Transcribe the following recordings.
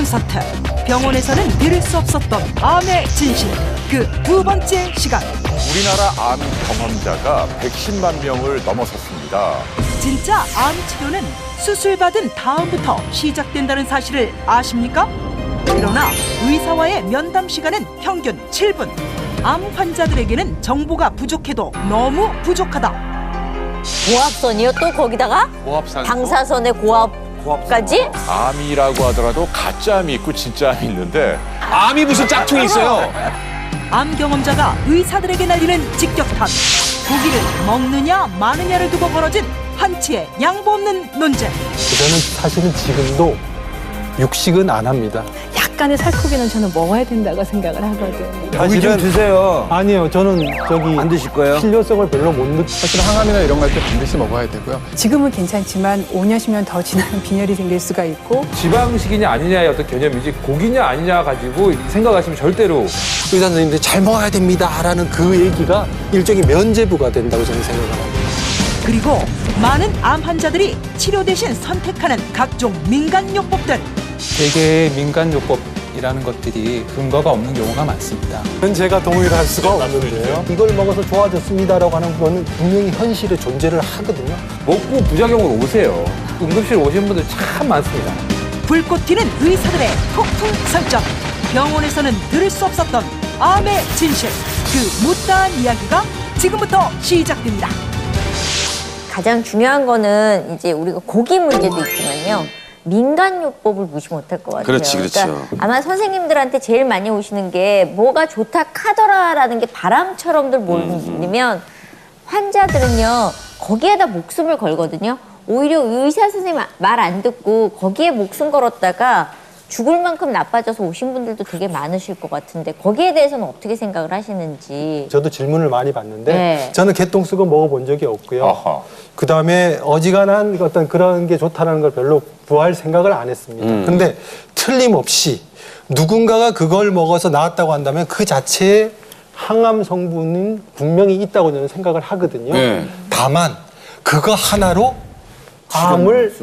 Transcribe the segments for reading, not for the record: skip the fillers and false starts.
사태. 병원에서는 들을 수 없었던 암의 진실. 그 두 번째 시간. 우리나라 암 경험자가 110만 명을 넘어섰습니다. 진짜 암 치료는 수술받은 다음부터 시작된다는 사실을 아십니까? 그러나 의사와의 면담 시간은 평균 7분. 암 환자들에게는 정보가 부족해도 너무 부족하다. 고압선이요? 또 거기다가 고압산소? 방사선의 고압까지? 암이라고 하더라도 가짜암이 있고 진짜암이 있는데 암이 무슨 짝퉁이 있어요? 암 경험자가 의사들에게 날리는 직격탄. 고기를 먹느냐 마느냐를 두고 벌어진 한치의 양보 없는 논쟁. 저는 사실은 지금도 육식은 안 합니다. 약간의 살코기는 저는 먹어야 된다고 생각을 하거든요. 고기 좀 드세요. 아니요, 저는 안 드실 거예요? 필요성을 별로 못 느끼. 사실 항암이나 이런 거 할 때 반드시 먹어야 되고요. 지금은 괜찮지만 5년, 10년 더 지나면 빈혈이 생길 수가 있고 지방식이냐 아니냐의 어떤 개념이지 고기냐 아니냐 가지고 생각하시면 절대로 의사 선생님들이 잘 먹어야 됩니다라는 그 얘기가 일종의 면죄부가 된다고 저는 생각을 합니다. 그리고 많은 암 환자들이 치료 대신 선택하는 각종 민간요법들. 대개의 민간요법이라는 것들이 근거가 없는 경우가 많습니다. 그건 제가 동의를 할 수가 없는데요. 이걸 먹어서 좋아졌습니다라고 하는 거는 분명히 현실에 존재를 하거든요. 먹고 부작용으로 오세요. 응급실 오시는 분들 참 많습니다. 불꽃 튀는 의사들의 폭풍 설정. 병원에서는 들을 수 없었던 암의 진실. 그 못다한 이야기가 지금부터 시작됩니다. 가장 중요한 거는 이제 우리가 고기 문제도 있지만요. 민간요법을 무시 못할 것 같아요. 그렇지, 그렇죠. 그러니까 아마 선생님들한테 제일 많이 오시는 게 뭐가 좋다 카더라라는 게 바람처럼들 몰리면 환자들은요. 거기에다 목숨을 걸거든요. 오히려 의사 선생님 말 안 듣고 거기에 목숨 걸었다가 죽을 만큼 나빠져서 오신 분들도 되게 많으실 것 같은데 거기에 대해서는 어떻게 생각을 하시는지. 저도 질문을 많이 받는데 네. 저는 개똥쑥은 먹어본 적이 없고요. 아하. 그다음에 어지간한 어떤 그런 게 좋다는 걸 별로 구할 생각을 안 했습니다. 근데 틀림없이 누군가가 그걸 먹어서 나았다고 한다면 그 자체에 항암 성분은 분명히 있다고 저는 생각을 하거든요. 네. 다만 그거 하나로 암을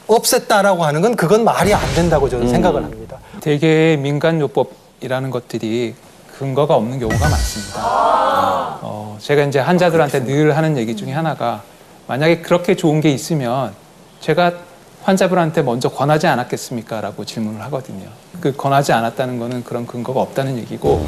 없앴다라고 하는 건 그건 말이 안 된다고 저는 생각을 합니다. 대개의 민간요법이라는 것들이 근거가 없는 경우가 많습니다. 제가 이제 환자들한테 늘 하는 얘기 중에 하나가 만약에 그렇게 좋은 게 있으면 제가 환자분한테 먼저 권하지 않았겠습니까? 라고 질문을 하거든요. 그 권하지 않았다는 거는 그런 근거가 없다는 얘기고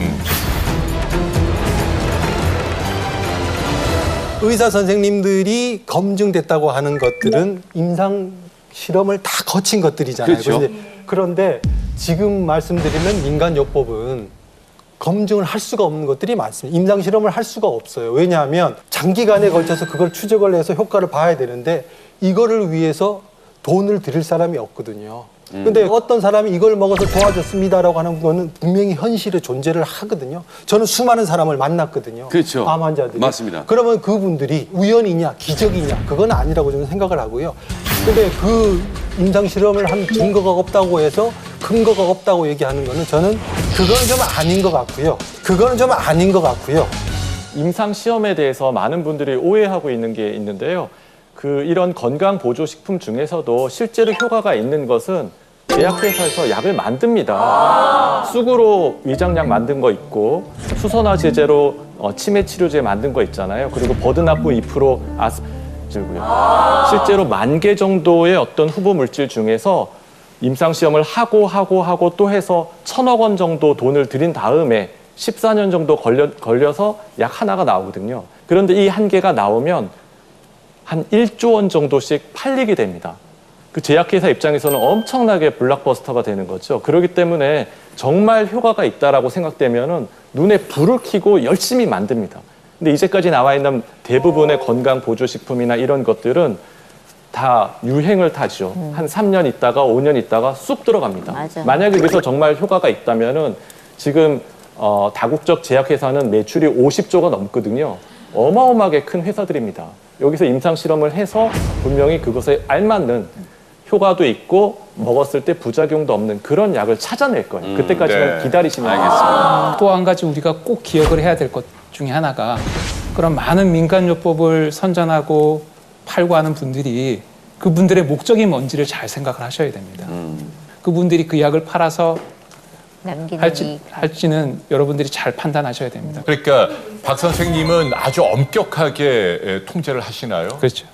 의사 선생님들이 검증됐다고 하는 것들은 임상 실험을 다 거친 것들이잖아요. 그렇죠. 그런데 지금 말씀드리는 민간요법은 검증을 할 수가 없는 것들이 많습니다. 임상 실험을 할 수가 없어요. 왜냐하면 장기간에 걸쳐서 그걸 추적을 해서 효과를 봐야 되는데 이거를 위해서 돈을 들일 사람이 없거든요. 근데 어떤 사람이 이걸 먹어서 좋아졌습니다라고 하는 거는 분명히 현실에 존재를 하거든요. 저는 수많은 사람을 만났거든요. 그렇죠. 암 환자들이. 맞습니다. 그러면 그분들이 우연이냐 기적이냐 그건 아니라고 저는 생각을 하고요. 근데 그 임상 실험을 한 증거가 없다고 해서 근거가 없다고 얘기하는 거는 저는 그거는 좀 아닌 것 같고요. 그거는 좀 아닌 것 같고요. 임상 시험에 대해서 많은 분들이 오해하고 있는 게 있는데요. 이런 건강 보조 식품 중에서도 실제로 효과가 있는 것은 제약회사에서 약을 만듭니다. 쑥으로 위장약 만든 거 있고 수선화 제제로 치매 치료제 만든 거 있잖아요. 그리고 버드나프 2% 아스고요. 실제로 10,000개 정도의 어떤 후보 물질 중에서 임상 시험을 하고 또 해서 1,000억 원 정도 돈을 들인 다음에 14년 정도 걸려서 약 하나가 나오거든요. 그런데 이 한 개가 나오면 한 1조 원 정도씩 팔리게 됩니다. 그 제약회사 입장에서는 엄청나게 블록버스터가 되는 거죠. 그렇기 때문에 정말 효과가 있다라고 생각되면은 눈에 불을 켜고 열심히 만듭니다. 근데 이제까지 나와 있는 대부분의 건강 보조식품이나 이런 것들은 다 유행을 타죠. 한 3년 있다가 5년 있다가 쑥 들어갑니다. 맞아. 만약에 여기서 정말 효과가 있다면은 지금 다국적 제약회사는 매출이 50조가 넘거든요. 어마어마하게 큰 회사들입니다. 여기서 임상 실험을 해서 분명히 그것에 알맞는 효과도 있고 먹었을 때 부작용도 없는 그런 약을 찾아낼 거예요. 그때까지는 네. 기다리시면 알겠습니다. 또 한 가지 우리가 꼭 기억을 해야 될 것 중에 하나가 그런 많은 민간요법을 선전하고 팔고 하는 분들이 그분들의 목적이 뭔지를 잘 생각을 하셔야 됩니다. 그분들이 그 약을 팔아서 남기는 이 할지는 여러분들이 잘 판단하셔야 됩니다. 그러니까 박 선생님은 아주 엄격하게 통제를 하시나요? 그렇죠.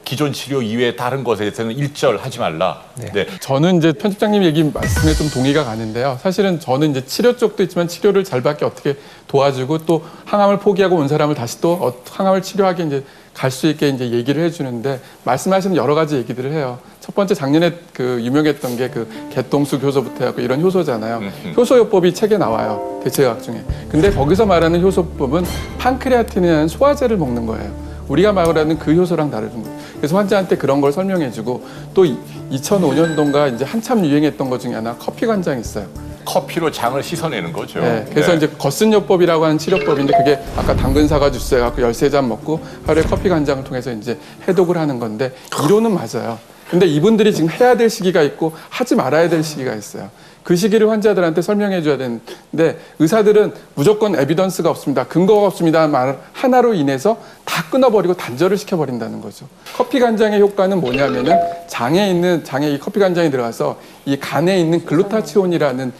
기존 치료 이외에 다른 것에 대해서는 일절하지 말라. 네. 저는 이제 편집장님 얘기 말씀에 좀 동의가 가는데요. 사실은 저는 이제 치료 쪽도 있지만 치료를 잘 받게 어떻게 도와주고 또 항암을 포기하고 온 사람을 다시 또 항암을 치료하게 이제 갈 수 있게 이제 얘기를 해주는데 말씀하시는 여러 가지 얘기들을 해요. 첫 번째 작년에 그 유명했던 게 그 개똥수 효소부터 해갖고 이런 효소잖아요. 효소요법이 책에 나와요. 대체의학 중에. 근데 거기서 말하는 효소법은 판크레아틴이라는 소화제를 먹는 거예요. 우리가 말하는 그 효소랑 다른 거예요. 그래서 환자한테 그런 걸 설명해주고 또 2005년도인가 이제 한참 유행했던 것 중에 하나 커피 간장이 있어요. 커피로 장을 씻어내는 거죠. 네, 그래서 이제 거슨요법이라고 하는 치료법인데 그게 아까 당근 사과 주스 해갖고 13잔 먹고 하루에 커피 간장을 통해서 이제 해독을 하는 건데 이론은 맞아요. 근데 이분들이 지금 해야 될 시기가 있고 하지 말아야 될 시기가 있어요. 그 시기를 환자들한테 설명해 줘야 되는데 의사들은 무조건 에비던스가 없습니다. 근거가 없습니다. 말 하나로 인해서 다 끊어버리고 단절을 시켜버린다는 거죠. 커피 간장의 효과는 뭐냐면은 장에 이 커피 간장이 들어가서 이 간에 있는 글루타치온이라는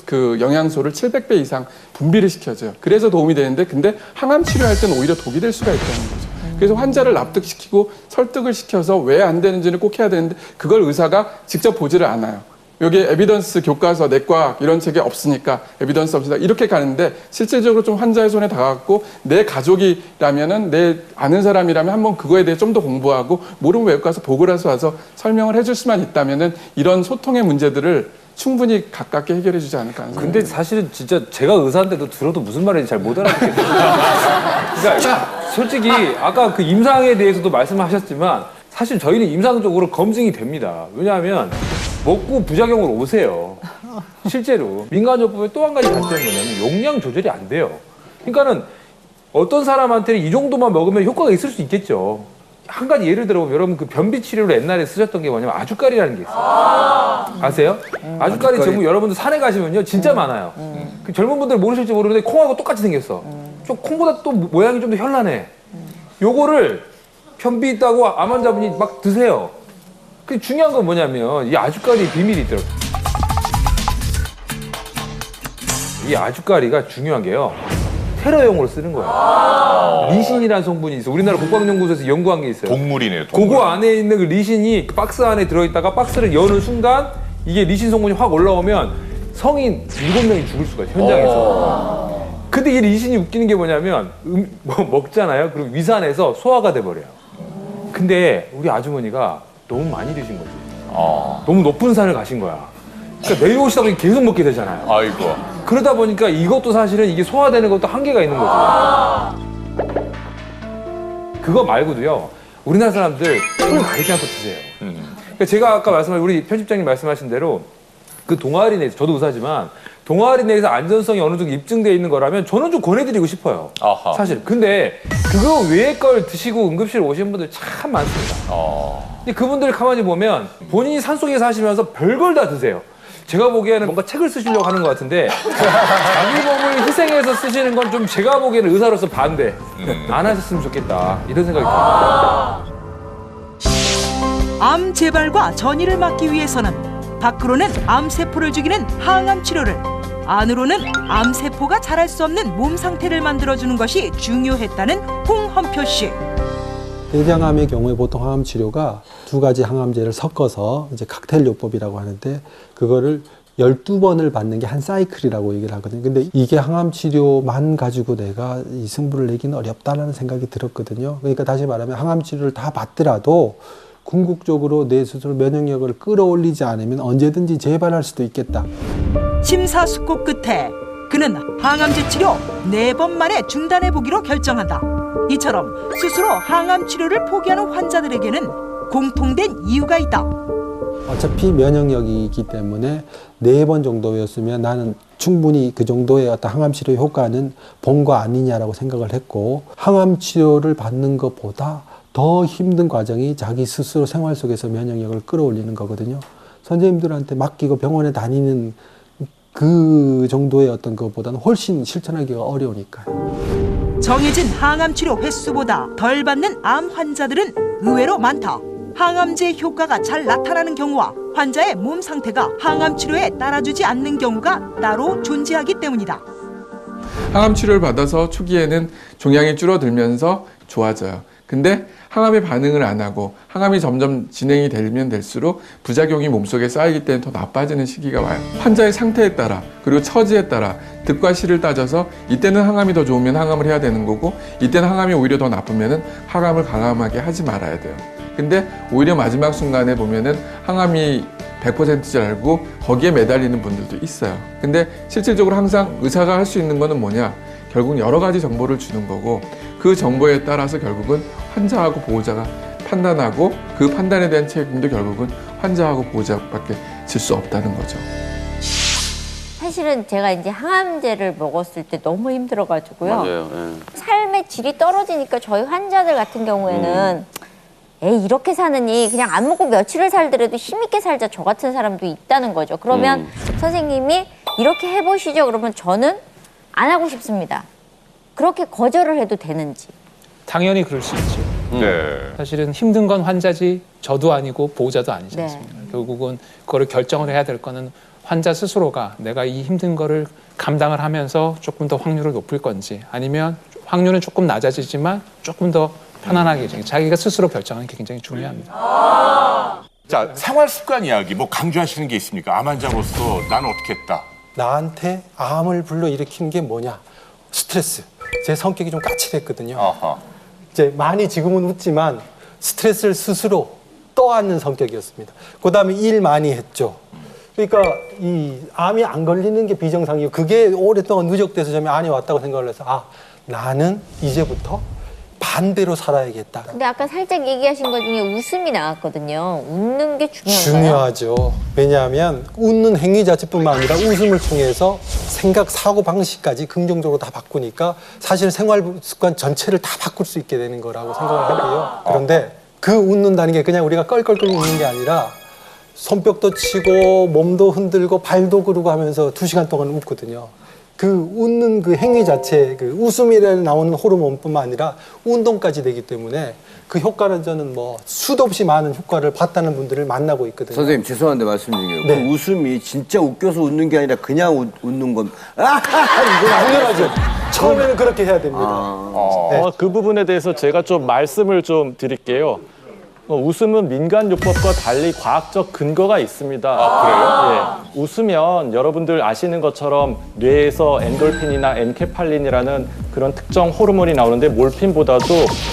그 영양소를 700배 이상 분비를 시켜줘요. 그래서 도움이 되는데 근데 항암 치료할 때는 오히려 독이 될 수가 있다는 거죠. 그래서 환자를 납득시키고 설득을 시켜서 왜 안 되는지는 꼭 해야 되는데 그걸 의사가 직접 보지를 않아요. 여기 에비던스 교과서 내과 이런 책에 없으니까 에비던스 없으니까 이렇게 가는데 실질적으로 좀 환자의 손에 닿았고 내 가족이라면은 내 아는 사람이라면 한번 그거에 대해 좀 더 공부하고 모르면 외국 가서 보고를 해서 와서 설명을 해줄 수만 있다면은 이런 소통의 문제들을 충분히 가깝게 해결해 주지 않을까 하는 근데 사실은 진짜 제가 의사인데도 들어도 무슨 말인지 잘 못 알아듣겠어요. 그러니까 솔직히 아까 그 임상에 대해서도 말씀하셨지만 사실 저희는 임상적으로 검증이 됩니다. 왜냐하면 먹고 부작용을 오세요. 실제로 민간요법의 또 한 가지 단점은 뭐냐면 용량 조절이 안 돼요. 그러니까는 어떤 사람한테는 이 정도만 먹으면 효과가 있을 수 있겠죠. 한 가지 예를 들어보면 여러분 그 변비 치료로 옛날에 쓰셨던 게 뭐냐면 아주까리라는 게 있어요. 아세요? 아주까리 전부 여러분들 산에 가시면요 진짜 많아요. 그 젊은 분들 모르실지 모르는데 콩하고 똑같이 생겼어. 좀 콩보다 또 모양이 좀 더 현란해. 요거를 변비 있다고 암 환자분이 막 드세요. 근데 중요한 건 뭐냐면 이 아주까리 비밀이 있더라고요. 이 아주까리가 중요한 게요. 테러용으로 쓰는 거야. 리신이라는 성분이 있어. 우리나라 국방연구소에서 연구한 게 있어요. 동물이네요. 동물. 그거 안에 있는 그 리신이 박스 안에 들어있다가 박스를 여는 순간 이게 리신 성분이 확 올라오면 성인 7명이 죽을 수가 있어요. 현장에서. 근데 이 리신이 웃기는 게 뭐냐면 먹잖아요. 그럼 위산에서 소화가 돼버려요. 근데 우리 아주머니가 너무 많이 드신 거지. 너무 높은 산을 가신 거야. 그러니까 내려오시다 보니 계속 먹게 되잖아요. 아이고. 그러다 보니까 이것도 사실은 이게 소화되는 것도 한계가 있는 거죠. 그거 말고도요. 우리나라 사람들 술 가리지 않고 드세요. 그러니까 제가 아까 말씀하신 우리 편집장님 말씀하신 대로 그 동아리 내에서 저도 의사지만 동아리 내에서 안전성이 어느 정도 입증되어 있는 거라면 저는 좀 권해드리고 싶어요. 아하. 사실. 근데 그거 외의 걸 드시고 응급실 오신 분들 참 많습니다. 근데 그분들 가만히 보면 본인이 산속에 사시면서 별걸 다 드세요. 제가 보기에는 뭔가 책을 쓰시려고 하는 것 같은데 자기 몸을 희생해서 쓰시는 건 좀 제가 보기에는 의사로서 반대. 안 하셨으면 좋겠다. 이런 생각이 듭니다. 암 재발과 전이를 막기 위해서는 밖으로는 암세포를 죽이는 항암 치료를, 안으로는 암세포가 자랄 수 없는 몸 상태를 만들어주는 것이 중요했다는 홍헌표 씨. 대장암의 경우에 보통 항암 치료가 두 가지 항암제를 섞어서 이제 칵테일 요법이라고 하는데 그거를 12번을 받는 게 한 사이클이라고 얘기를 하거든요. 근데 이게 항암 치료만 가지고 내가 이 승부를 내기는 어렵다는 생각이 들었거든요. 그러니까 다시 말하면 항암 치료를 다 받더라도 궁극적으로 내 스스로 면역력을 끌어올리지 않으면 언제든지 재발할 수도 있겠다. 심사숙고 끝에 그는 항암제 치료 4번 만에 중단해보기로 결정한다. 이처럼 스스로 항암 치료를 포기하는 환자들에게는 공통된 이유가 있다. 어차피 면역력이 있기 때문에 4번 정도였으면 나는 충분히 그 정도의 어떤 항암 치료 효과는 본 거 아니냐라고 생각을 했고, 항암 치료를 받는 것보다 더 힘든 과정이 자기 스스로 생활 속에서 면역력을 끌어올리는 거거든요. 선생님들한테 맡기고 병원에 다니는 그 정도의 어떤 것보다는 훨씬 실천하기가 어려우니까요. 정해진 항암 치료 횟수보다 덜 받는 암 환자들은 의외로 많다. 항암제 효과가 잘 나타나는 경우와 환자의 몸 상태가 항암 치료에 따라주지 않는 경우가 따로 존재하기 때문이다. 항암 치료를 받아서 초기에는 종양이 줄어들면서 좋아져요. 근데 항암에 반응을 안 하고 항암이 점점 진행이 되면 될수록 부작용이 몸속에 쌓이기 때문에 더 나빠지는 시기가 와요. 환자의 상태에 따라 그리고 처지에 따라 득과 실을 따져서 이때는 항암이 더 좋으면 항암을 해야 되는 거고 이때는 항암이 오히려 더 나쁘면 항암을 강함하게 하지 말아야 돼요. 근데 오히려 마지막 순간에 보면은 항암이 100%인 줄 알고 거기에 매달리는 분들도 있어요. 근데 실질적으로 항상 의사가 할 수 있는 거는 뭐냐? 결국 여러 가지 정보를 주는 거고 그 정보에 따라서 결국은 환자하고 보호자가 판단하고 그 판단에 대한 책임도 결국은 환자하고 보호자밖에 질 수 없다는 거죠. 사실은 제가 이제 항암제를 먹었을 때 너무 힘들어가지고요. 맞아요. 삶의 질이 떨어지니까 저희 환자들 같은 경우에는 에이 이렇게 사느니 그냥 안 먹고 며칠을 살더라도 힘있게 살자 저 같은 사람도 있다는 거죠. 그러면 선생님이 이렇게 해보시죠. 그러면 저는 안 하고 싶습니다. 그렇게 거절을 해도 되는지. 당연히 그럴 수 있죠. 네. 사실은 힘든 건 환자지 저도 아니고 보호자도 아니지 네. 않습니까? 결국은 그거를 결정을 해야 될 거는 환자 스스로가 내가 이 힘든 거를 감당을 하면서 조금 더 확률을 높일 건지 아니면 확률은 조금 낮아지지만 조금 더 편안하게 자기가 스스로 결정하는 게 굉장히 중요합니다. 자, 생활 습관 이야기 뭐 강조하시는 게 있습니까? 암 환자로서 나는 어떻게 했다? 나한테 암을 불러일으키는 게 뭐냐? 스트레스. 제 성격이 좀 까칠했거든요. 아하. 이제 많이 지금은 웃지만 스트레스를 스스로 떠안는 성격이었습니다. 그다음에 일 많이 했죠. 그러니까 이 암이 안 걸리는 게 비정상이고 그게 오랫동안 누적돼서 점이 암이 왔다고 생각을 해서 아 나는 이제부터 반대로 살아야겠다. 근데 아까 살짝 얘기하신 것 중에 웃음이 나왔거든요. 웃는 게 중요한가요? 중요하죠. 왜냐하면 웃는 행위 자체뿐만 아니라 웃음을 통해서 생각, 사고 방식까지 긍정적으로 다 바꾸니까 사실 생활 습관 전체를 다 바꿀 수 있게 되는 거라고 생각을 하고요. 그런데 그 웃는다는 게 그냥 우리가 껄껄껄 웃는 게 아니라 손뼉도 치고 몸도 흔들고 발도 그르고 하면서 2시간 동안 웃거든요. 그 웃는 그 행위 자체, 그 웃음이라 나오는 호르몬뿐만 아니라 운동까지 되기 때문에 그 효과는 저는 뭐 수도 없이 많은 효과를 봤다는 분들을 만나고 있거든요. 선생님 죄송한데 말씀 중에 네. 그 웃음이 진짜 웃겨서 웃는 게 아니라 그냥 웃는 건 이거 당연하죠. 처음에는 그렇게 해야 됩니다. 네. 그 부분에 대해서 제가 좀 말씀을 좀 드릴게요. 웃음은 민간요법과 달리 과학적 근거가 있습니다. 아, 그래요? 예. 웃으면 여러분들 아시는 것처럼 뇌에서 엔돌핀이나 엔케팔린이라는 그런 특정 호르몬이 나오는데 몰핀보다도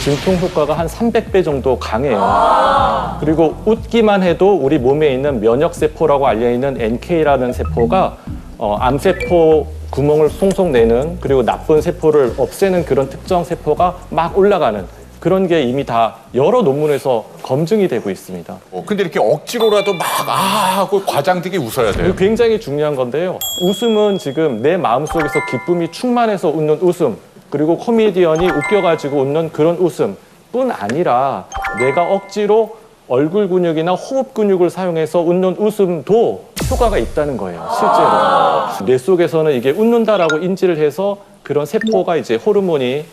진통 효과가 한 300배 정도 강해요. 그리고 웃기만 해도 우리 몸에 있는 면역세포라고 알려있는 NK라는 세포가 암세포 구멍을 송송 내는 그리고 나쁜 세포를 없애는 그런 특정 세포가 막 올라가는 그런 게 이미 다 여러 논문에서 검증이 되고 있습니다. 근데 이렇게 억지로라도 막 하고 과장되게 웃어야 돼요. 굉장히 중요한 건데요. 웃음은 지금 내 마음속에서 기쁨이 충만해서 웃는 웃음, 그리고 코미디언이 웃겨가지고 웃는 그런 웃음뿐 아니라 내가 억지로 얼굴 근육이나 호흡 근육을 사용해서 웃는 웃음도 효과가 있다는 거예요, 실제로. 뇌 속에서는 이게 웃는다라고 인지를 해서 그런 세포가 이제 호르몬이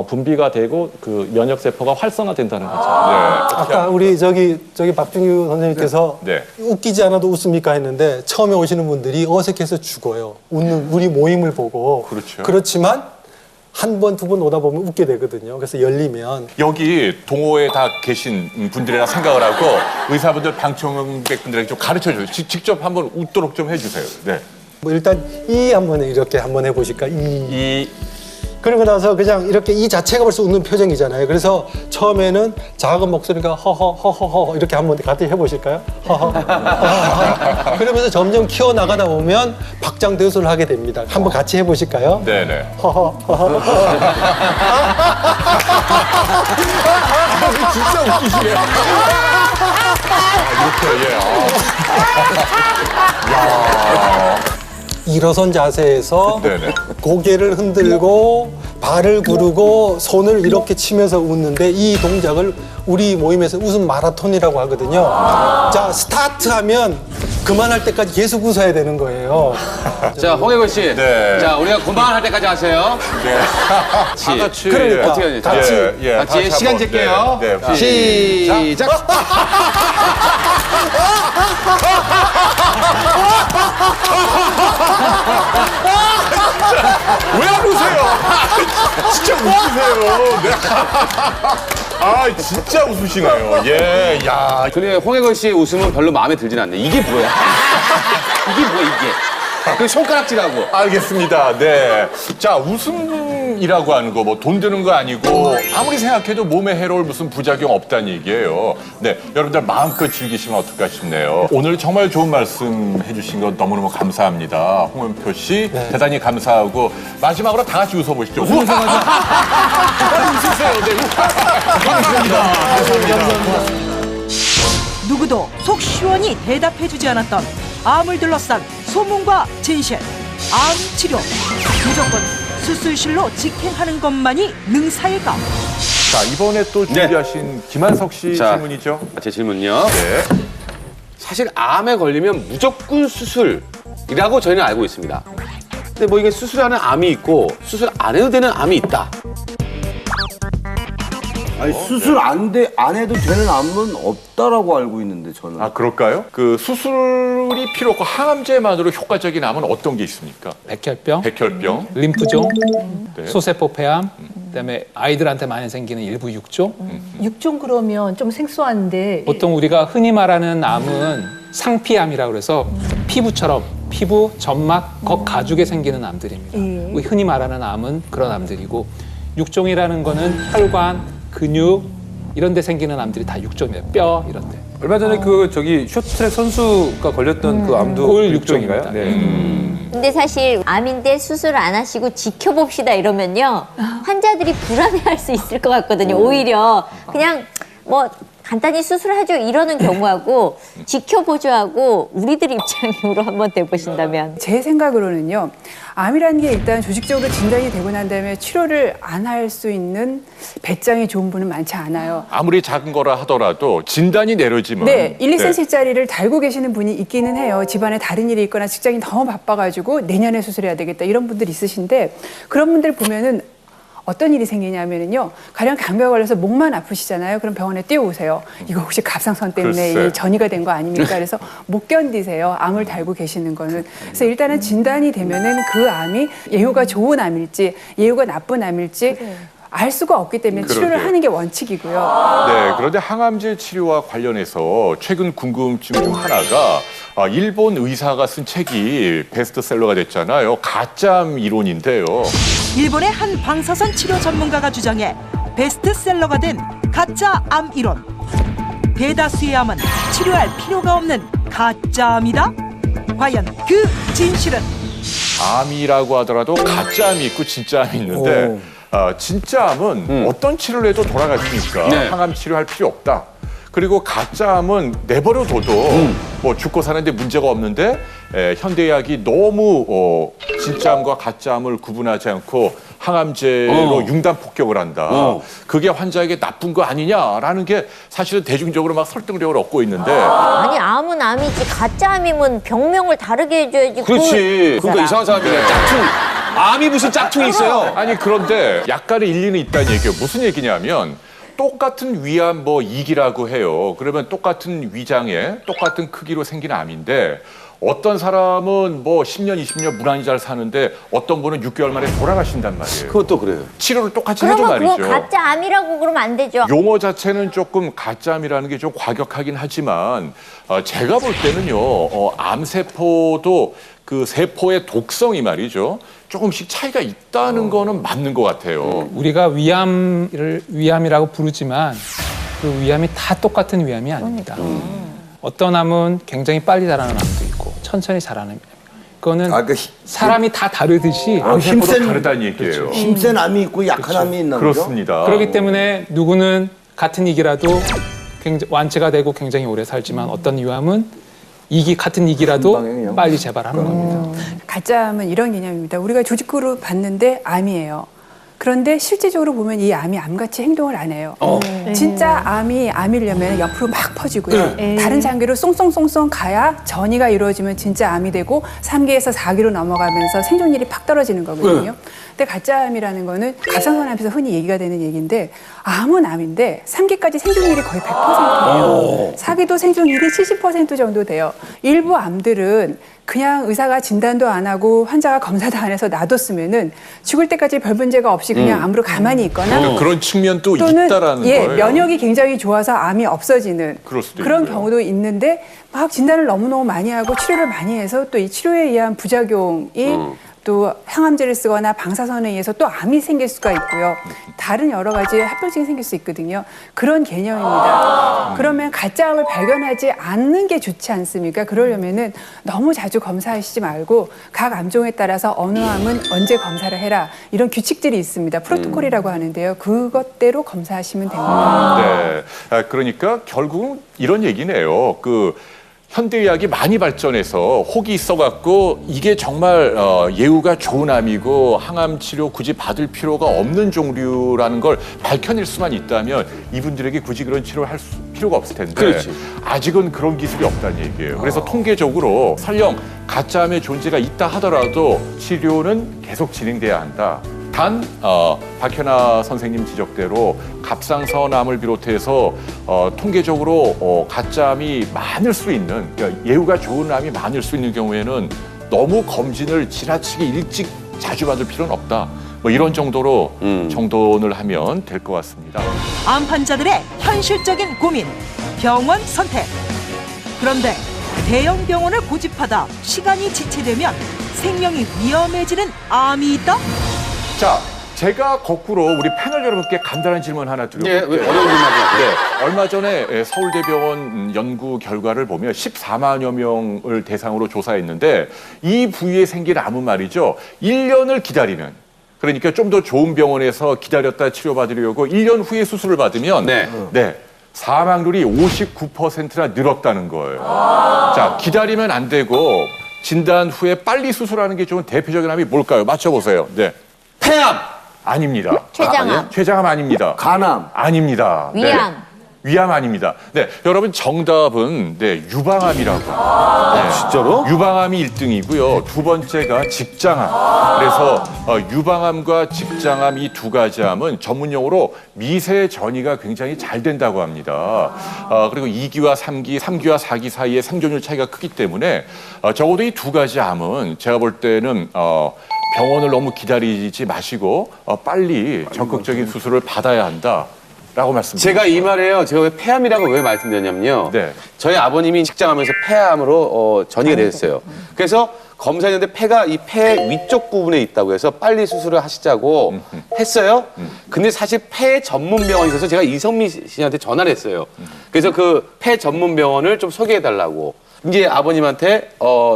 분비가 되고 그 면역 세포가 활성화된다는 거죠. 아까 우리 저기 박준규 선생님께서 네. 웃기지 않아도 웃습니까 했는데 처음에 오시는 분들이 어색해서 죽어요. 웃는 우리 모임을 보고. 그렇죠. 그렇지만 한 번, 두 번 오다 보면 웃게 되거든요. 그래서 열리면 여기 동호회에 다 계신 분들이라 생각을 하고 의사분들, 방청객분들에게 좀 가르쳐줘요. 직접 한번 웃도록 좀 해주세요. 네. 뭐 일단 이 한번 이렇게 한번 해보실까? 그러고 나서 그냥 이렇게 이 자체가 벌써 웃는 표정이잖아요. 그래서 처음에는 작은 목소리가 허허허허허 이렇게 한번 같이 해보실까요? 허허. 그러면서 점점 키워나가다 보면 박장대소를 하게 됩니다. 한번 같이 해보실까요? 네네. 허허허허. 진짜 웃기시네. 이렇게, 예. 일어선 자세에서 네네. 고개를 흔들고 발을 구르고 손을 이렇게 치면서 웃는데 이 동작을 우리 모임에서 웃음 마라톤이라고 하거든요. 자, 스타트하면 그만할 때까지 계속 웃어야 되는 거예요. 자, 홍혜건 씨. 네. 자, 우리가 그만할 때까지 하세요. 네. 다 같이. 그러니까. 어떻게 해야 같이. 같이 시간 잴게요. 네, 네. 시작. 왜 안 웃으세요? 진짜 웃으세요. 네. 아, 진짜 웃으시네요. 예, 야. 근데 홍혜건 씨의 웃음은 별로 마음에 들진 않네. 이게 뭐야? 이게 뭐야, 이게? 그 손가락질하고. 알겠습니다. 네. 자, 웃음이라고 하는 거, 뭐 돈 드는 거 아니고 아무리 생각해도 몸에 해로울 무슨 부작용 없다는 얘기예요. 네. 여러분들 마음껏 즐기시면 어떨까 싶네요. 오늘 정말 좋은 말씀 해주신 거 너무너무 감사합니다. 홍은표 씨. 네. 대단히 감사하고 마지막으로 다 같이 웃어보시죠. 웃으세요. 네. 감사합니다. 누구도 속 시원히 대답해주지 않았던 암을 둘러싼 소문과 진실. 암 치료. 무조건 수술실로 직행하는 것만이 능사일까? 자, 이번에 또 준비하신 김한석 씨 자, 질문이죠. 제 질문요. 네. 사실 암에 걸리면 무조건 수술이라고 저희는 알고 있습니다. 근데 뭐 이게 수술하는 암이 있고 수술 안 해도 되는 암이 있다. 아니, 수술 안 해도 되는 암은 없다라고 알고 있는데 저는. 아, 그럴까요? 그 수술이 필요 없고 항암제만으로 효과적인 암은 어떤 게 있습니까? 백혈병, 백혈병, 림프종, 네. 소세포 폐암, 그다음에 아이들한테 많이 생기는 일부 육종. 육종 그러면 좀 생소한데 보통 우리가 흔히 말하는 암은 상피암이라고 그래서 피부처럼 피부, 점막, 겉 가죽에 생기는 암들입니다. 예. 우리 흔히 말하는 암은 그런 암들이고 육종이라는 거는 혈관, 근육 이런 데 생기는 암들이 다 육종이에요. 뼈 이런 데. 얼마 전에 그 저기 쇼트트랙 선수가 걸렸던 그 암도 그걸 육종인가요? 육종입니다. 근데 사실 암인데 수술 안 하시고 지켜봅시다 이러면요 환자들이 불안해할 수 있을 것 같거든요. 오히려 그냥 뭐 간단히 수술하죠 이러는 경우하고 지켜보죠하고 우리들 입장으로 한번 대보신다면 제 생각으로는요. 암이라는 게 일단 조직적으로 진단이 되고 난 다음에 치료를 안 할 수 있는 배짱이 좋은 분은 많지 않아요. 아무리 작은 거라 하더라도 진단이 내려지면 네, 1, 2cm짜리를 달고 계시는 분이 있기는 해요. 집안에 다른 일이 있거나 직장이 너무 바빠가지고 내년에 수술해야 되겠다 이런 분들 있으신데 그런 분들 보면은 어떤 일이 생기냐면요. 가령 감기가 걸려서 목만 아프시잖아요. 그럼 병원에 뛰어오세요. 이거 혹시 갑상선 때문에 글쎄. 이 전이가 된 거 아닙니까? 그래서 못 견디세요. 암을 달고 계시는 거는. 그래서 일단은 진단이 되면은 그 암이 예후가 좋은 암일지 예후가 나쁜 암일지 알 수가 없기 때문에 치료를 그러게요. 하는 게 원칙이고요. 네, 그런데 항암제 치료와 관련해서 최근 궁금증 중 하나가 일본 의사가 쓴 책이 베스트셀러가 됐잖아요. 가짜암 이론인데요. 일본의 한 방사선 치료 전문가가 주장해 베스트셀러가 된 가짜 암 이론. 대다수의 암은 치료할 필요가 없는 가짜암이다. 과연 그 진실은? 암이라고 하더라도 가짜암이 있고 진짜암이 있는데 진짜암은 어떤 치료를 해도 돌아가시니까 네. 항암 치료할 필요 없다. 그리고 가짜암은 내버려둬도 뭐 죽고 사는데 문제가 없는데 현대의학이 너무 진짜암과 가짜암을 구분하지 않고 항암제로 융단 폭격을 한다. 그게 환자에게 나쁜 거 아니냐라는 게 사실은 대중적으로 막 설득력을 얻고 있는데 아니 암은 암이지 가짜 암이면 병명을 다르게 해줘야지. 그렇지. 그러니까 이상한 사람들이 짝퉁. 암이 무슨 짝퉁이 있어요? 아니 그런데 약간의 일리는 있다는 얘기예요. 무슨 얘기냐면 똑같은 위암 뭐 2기라고 해요. 그러면 똑같은 위장에 똑같은 크기로 생긴 암인데 어떤 사람은 뭐 10년, 20년 무난히 잘 사는데 어떤 분은 6개월 만에 돌아가신단 말이에요. 그것도 그래요. 치료를 똑같이 해도 그러면 말이죠. 그거 가짜 암이라고 그러면 안 되죠. 용어 자체는 조금 가짜암이라는 게 좀 과격하긴 하지만 제가 볼 때는요. 암세포도 그 세포의 독성이 말이죠. 조금씩 차이가 있다는 거는 맞는 것 같아요. 우리가 위암이라고 부르지만 그 위암이 다 똑같은 위암이 아닙니다. 어떤 암은 굉장히 빨리 자라는 암도 있고 천천히 자라는 암. 그거는 사람이 다 다르듯이 세포도 다르다는 얘기예요. 힘센 암이 있고 약한 암이 있나 보죠? 그렇습니다. 그렇기 때문에 누구는 같은 이기라도 굉장히 완치가 되고 굉장히 오래 살지만 어떤 위암은 같은 이기라도 빨리 재발하는 겁니다. 가짜암은 이런 개념입니다. 우리가 조직구로 봤는데 암이에요. 그런데 실제적으로 보면 이 암이 암같이 행동을 안 해요. 진짜 암이 암이려면 옆으로 막 퍼지고요. 다른 장기로 송송송송 가야 전이가 이루어지면 진짜 암이 되고 3기에서 4기로 넘어가면서 생존율이 팍 떨어지는 거거든요. 근데 가짜암이라는 거는 갑상선암에서 흔히 얘기가 되는 얘기인데 암은 암인데 3기까지 생존율이 거의 100%예요. 4기도 생존율이 70% 정도 돼요. 일부 암들은 그냥 의사가 진단도 안 하고 환자가 검사도 안 해서 놔뒀으면은 죽을 때까지 별 문제가 없이 그냥 암으로 가만히 있거나 그런 측면도 또는 있다라는 예, 거예요. 면역이 굉장히 좋아서 암이 없어지는 그럴 수도 그런 있고요. 경우도 있는데 막 진단을 너무너무 많이 하고 치료를 많이 해서 또 이 치료에 의한 부작용이 또 항암제를 쓰거나 방사선에 의해서 또 암이 생길 수가 있고요. 다른 여러 가지 합병증이 생길 수 있거든요. 그런 개념입니다. 그러면 가짜암을 발견하지 않는 게 좋지 않습니까? 그러려면은 너무 자주 검사하시지 말고 각 암종에 따라서 어느 암은 언제 검사를 해라 이런 규칙들이 있습니다. 프로토콜이라고 하는데요. 그것대로 검사하시면 됩니다. 네. 그러니까 결국은 이런 얘기네요. 현대의학이 많이 발전해서 혹이 있어갖고 이게 정말 예후가 좋은 암이고 항암 치료 굳이 받을 필요가 없는 종류라는 걸 밝혀낼 수만 있다면 이분들에게 굳이 그런 치료를 할 필요가 없을 텐데 그렇지. 아직은 그런 기술이 없다는 얘기예요. 그래서 통계적으로 설령 가짜암의 존재가 있다 하더라도 치료는 계속 진행돼야 한다. 단 박현아 선생님 지적대로 갑상선암을 비롯해서 통계적으로 가짜암이 많을 수 있는 그러니까 예후가 좋은 암이 많을 수 있는 경우에는 너무 검진을 지나치게 일찍 자주 받을 필요는 없다. 뭐 이런 정도로 정돈을 하면 될 것 같습니다. 암 환자들의 현실적인 고민, 병원 선택. 그런데 대형 병원을 고집하다 시간이 지체되면 생명이 위험해지는 암이 있다? 자, 제가 거꾸로 우리 패널 여러분께 간단한 질문 하나 드려볼게요. 왜 어려운 질문이야? 네, 얼마 전에 서울대병원 연구 결과를 보면 14만여 명을 대상으로 조사했는데 이 부위에 생긴 암은 말이죠. 1년을 기다리는 그러니까 좀 더 좋은 병원에서 기다렸다 치료받으려고 1년 후에 수술을 받으면 사망률이 59%나 늘었다는 거예요. 자, 기다리면 안 되고 진단 후에 빨리 수술하는 게 좋은 대표적인 암이 뭘까요? 맞춰보세요. 네. 폐암. 아닙니다. 췌장암. 췌장암 아닙니다. 간암. 아닙니다. 위암. 위암 아닙니다. 네, 여러분 정답은 유방암이라고. 진짜로? 유방암이 1등이고요. 두 번째가 직장암. 그래서 유방암과 직장암 이 두 가지 암은 전문용어로 미세 전이가 굉장히 잘 된다고 합니다. 그리고 2기와 3기, 3기와 4기 사이에 생존율 차이가 크기 때문에 적어도 이 두 가지 암은 제가 볼 때는 병원을 너무 기다리지 마시고 빨리 적극적인 수술을 받아야 한다라고 말씀드립니다. 제가 이 말에요. 제가 왜 폐암이라고 왜 말씀드렸냐면요. 네. 저희 아버님이 직장하면서 폐암으로 전이가 되셨어요. 그래서 검사했는데 폐가 이 폐 위쪽 부분에 있다고 해서 빨리 수술을 하시자고 했어요. 근데 사실 폐 전문 병원이 있어서 제가 이성미 씨한테 전화를 했어요. 그래서 그 폐 전문 병원을 좀 소개해달라고. 이제 아버님한테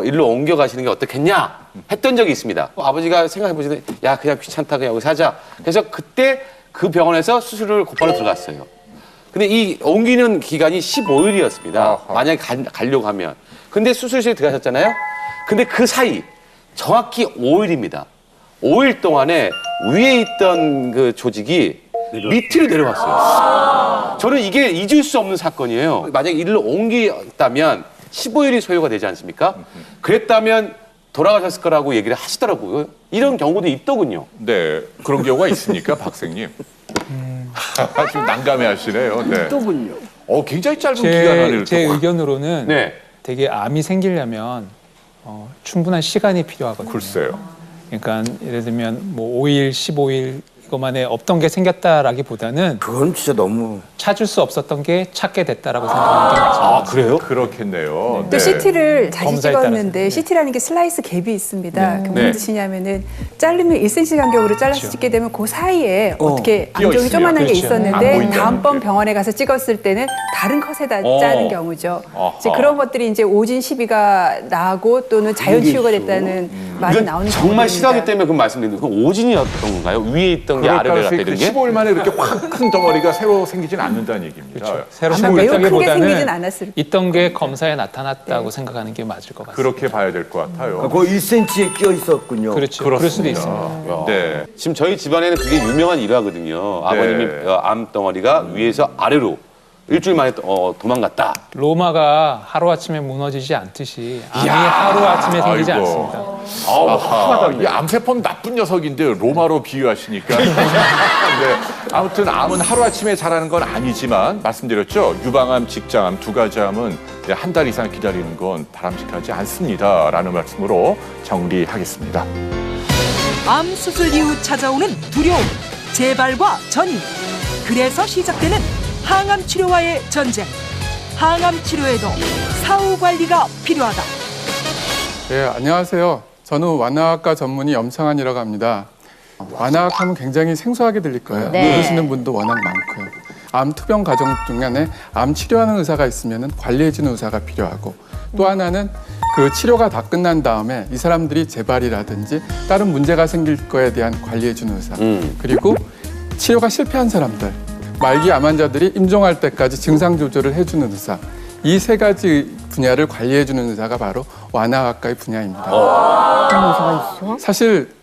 일로 옮겨가시는 게 어떻겠냐 했던 적이 있습니다. 아버지가 생각해보시더니 야 그냥 귀찮다 그냥 여기서 하자. 그래서 그때 그 병원에서 수술을 곧바로 들어갔어요. 근데 이 옮기는 기간이 15일이었습니다. 만약에 가려고 하면. 근데 수술실에 들어가셨잖아요. 근데 그 사이 정확히 5일입니다. 5일 동안에 위에 있던 그 조직이 밑으로 내려왔어요. 저는 이게 잊을 수 없는 사건이에요. 만약에 일로 옮겼다면 15일이 소요가 되지 않습니까? 그랬다면 돌아가셨을 거라고 얘기를 하시더라고요. 이런 경우도 있더군요. 네, 그런 경우가 있습니까, 박생님? 좀 난감해 하시네요. 네. 있더군요. 굉장히 짧은 기간 안에 제 의견으로는 네. 되게 암이 생기려면 충분한 시간이 필요하거든요. 글쎄요. 그러니까 예를 들면 뭐 5일, 15일 이것만에 없던 게 생겼다라기보다는 그건 진짜 너무. 찾을 수 없었던 게 찾게 됐다라고 생각하는 게 맞습니다. 그래요? 그렇겠네요. 또 CT를 다시 검사에 찍었는데 따라서. CT라는 게 슬라이스 갭이 있습니다. 그게 네. 무슨 뜻이냐면은 자르면 1cm 간격으로 잘라서 찍게 되면 그 사이에 어떻게 끼어 암종이 있으면. 조그만한 게 그렇죠. 안 있었는데 보인다는 다음번 게. 병원에 가서 찍었을 때는 다른 컷에다 자른 경우죠. 아하. 이제 그런 것들이 이제 오진 시비가 나고 또는 자연 치유가 됐다는 말이 나오는 정말 경우입니다. 시각이 때문에 그 말씀드리는데 그 오진이었던 건가요? 위에 있던 있던 게 아래를 갖다 이런 게? 15일 만에 이렇게 확 큰 덩어리가 새로 생기진 않는다는 얘기입니다. 그렇죠. 새로 아마 매우 크게 생기진 생겼다기보다는 않았을 있던 게 검사에 나타났다고 생각하는 게 맞을 것 같습니다. 그렇게 봐야 될 것 같아요. 거의 1cm에 끼어 있었군요. 그렇죠. 그럴 수도 있습니다. 네. 지금 저희 집안에는 그게 유명한 일화거든요. 아버님이 암덩어리가 위에서 아래로 일주일 만에 도망갔다. 로마가 하루아침에 무너지지 않듯이 암이 하루아침에 생기지 아이고. 않습니다. 아하, 이 암세포는 나쁜 녀석인데 로마로 비유하시니까. 네. 아무튼 암은 하루아침에 자라는 건 아니지만 말씀드렸죠. 유방암, 직장암 두 가지 암은 한 달 이상 기다리는 건 바람직하지 않습니다. 라는 말씀으로 정리하겠습니다. 암 수술 이후 찾아오는 두려움, 재발과 전이. 그래서 시작되는 항암 치료와의 전쟁. 항암 치료에도 사후 관리가 필요하다. 네, 안녕하세요. 저는 완화학과 전문의 염창환이라고 합니다. 완화학 하면 굉장히 생소하게 들릴 거예요. 네. 모르시는 분도 워낙 많고요. 암 투병 과정 중간에 암 치료하는 의사가 있으면 관리해주는 의사가 필요하고 또 하나는 그 치료가 다 끝난 다음에 이 사람들이 재발이라든지 다른 문제가 생길 거에 대한 관리해주는 의사 그리고 치료가 실패한 사람들 말기 암 환자들이 임종할 때까지 증상 조절을 해주는 의사 이 세 가지 분야를 관리해주는 의사가 바로 완화학과의 분야입니다. 그런 의사가 있어? 사실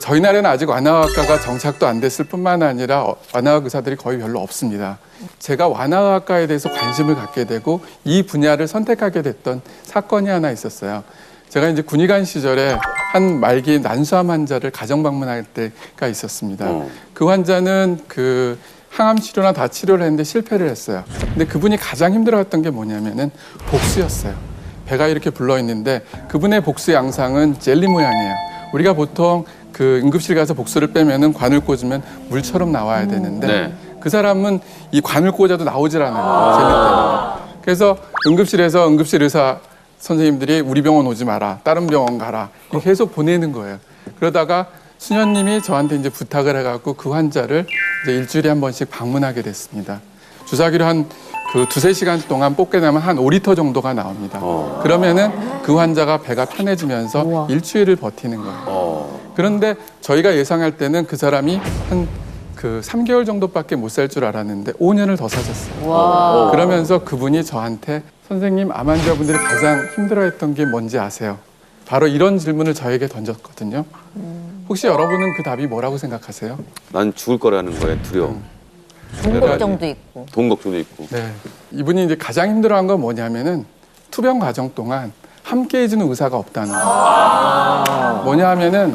저희 나라는 아직 완화학과가 정착도 안 됐을 뿐만 아니라 완화학 의사들이 거의 별로 없습니다. 제가 완화학과에 대해서 관심을 갖게 되고 이 분야를 선택하게 됐던 사건이 하나 있었어요. 제가 이제 군의관 시절에 한 말기 난소암 환자를 가정 방문할 때가 있었습니다. 그 환자는 항암 치료나 다 치료를 했는데 실패를 했어요. 근데 그분이 가장 힘들어했던 게 뭐냐면은 복수였어요. 배가 이렇게 불러 있는데 그분의 복수 양상은 젤리 모양이에요. 우리가 보통 응급실 가서 복수를 빼면은 관을 꽂으면 물처럼 나와야 되는데 그 사람은 이 관을 꽂아도 나오질 않아요. 젤리 때문에. 그래서 응급실에서 응급실 의사 선생님들이 우리 병원 오지 마라, 다른 병원 가라 계속 보내는 거예요. 그러다가 수녀님이 저한테 이제 부탁을 해갖고 그 환자를 이제 일주일에 한 번씩 방문하게 됐습니다. 주사기로 한 두세 시간 동안 뽑게 되면 한 5리터 정도가 나옵니다. 그러면은 그 환자가 배가 편해지면서 일주일을 버티는 거예요. 그런데 저희가 예상할 때는 그 사람이 한 3개월 정도밖에 못 살 줄 알았는데 5년을 더 사셨어요. 그러면서 그분이 저한테 선생님, 암 환자분들이 가장 힘들어했던 게 뭔지 아세요? 바로 이런 질문을 저에게 던졌거든요. 혹시 여러분은 그 답이 뭐라고 생각하세요? 난 죽을 거라는 거에 두려움. 돈 걱정도 있고. 돈 걱정도 있고. 네. 이분이 이제 가장 힘들어한 건 뭐냐면은 투병 과정 동안 함께 해주는 의사가 없다는 거예요. 뭐냐 하면은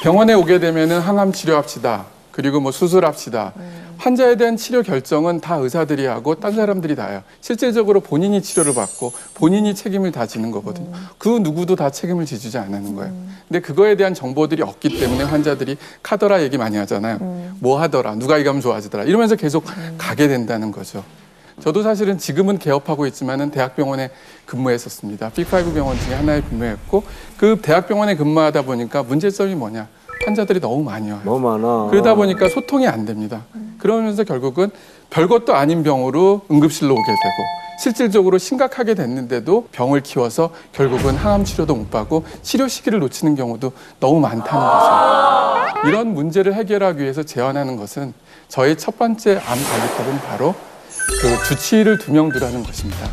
병원에 오게 되면은 항암 치료합시다. 그리고 뭐 수술합시다. 환자에 대한 치료 결정은 다 의사들이 하고 딴 사람들이 다 해요. 실질적으로 본인이 치료를 받고 본인이 책임을 다 지는 거거든요. 그 누구도 다 책임을 지지 않는 거예요. 근데 그거에 대한 정보들이 없기 때문에 환자들이 카더라 얘기 많이 하잖아요. 뭐 하더라, 누가 이거 하면 좋아지더라 이러면서 계속 가게 된다는 거죠. 저도 사실은 지금은 개업하고 있지만은 대학병원에 근무했었습니다. 빅5 병원 중에 하나에 근무했고 그 대학병원에 근무하다 보니까 문제점이 뭐냐? 환자들이 너무 많이 와요. 너무 많아. 그러다 보니까 소통이 안 됩니다. 그러면서 결국은 별것도 아닌 병으로 응급실로 오게 되고 실질적으로 심각하게 됐는데도 병을 키워서 결국은 항암 치료도 못 받고 치료 시기를 놓치는 경우도 너무 많다는 거죠. 이런 문제를 해결하기 위해서 제안하는 것은 저의 첫 번째 암 관리법은 바로 주치의를 2명 두라는 것입니다.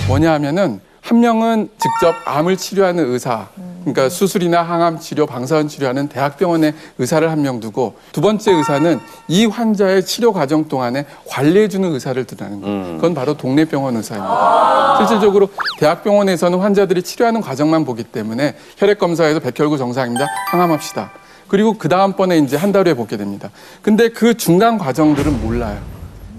뭐냐 하면은 한 명은 직접 암을 치료하는 의사, 그러니까 수술이나 항암 치료, 방사선 치료하는 대학병원의 의사를 한 명 두고 두 번째 의사는 이 환자의 치료 과정 동안에 관리해주는 의사를 두라는 거예요. 그건 바로 동네 병원 의사입니다. 실질적으로 대학병원에서는 환자들이 치료하는 과정만 보기 때문에 혈액 검사에서 백혈구 정상입니다. 항암합시다. 그리고 그 다음번에 이제 한 달 후에 보게 됩니다. 근데 그 중간 과정들은 몰라요.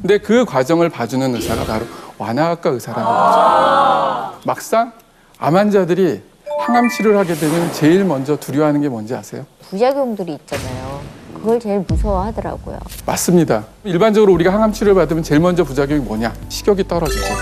근데 그 과정을 봐주는 의사가 바로 완화학과 의사라는 거죠. 막상 암 환자들이 항암 치료를 하게 되면 제일 먼저 두려워하는 게 뭔지 아세요? 부작용들이 있잖아요. 그걸 제일 무서워하더라고요. 맞습니다. 일반적으로 우리가 항암 치료를 받으면 제일 먼저 부작용이 뭐냐? 식욕이 떨어지죠.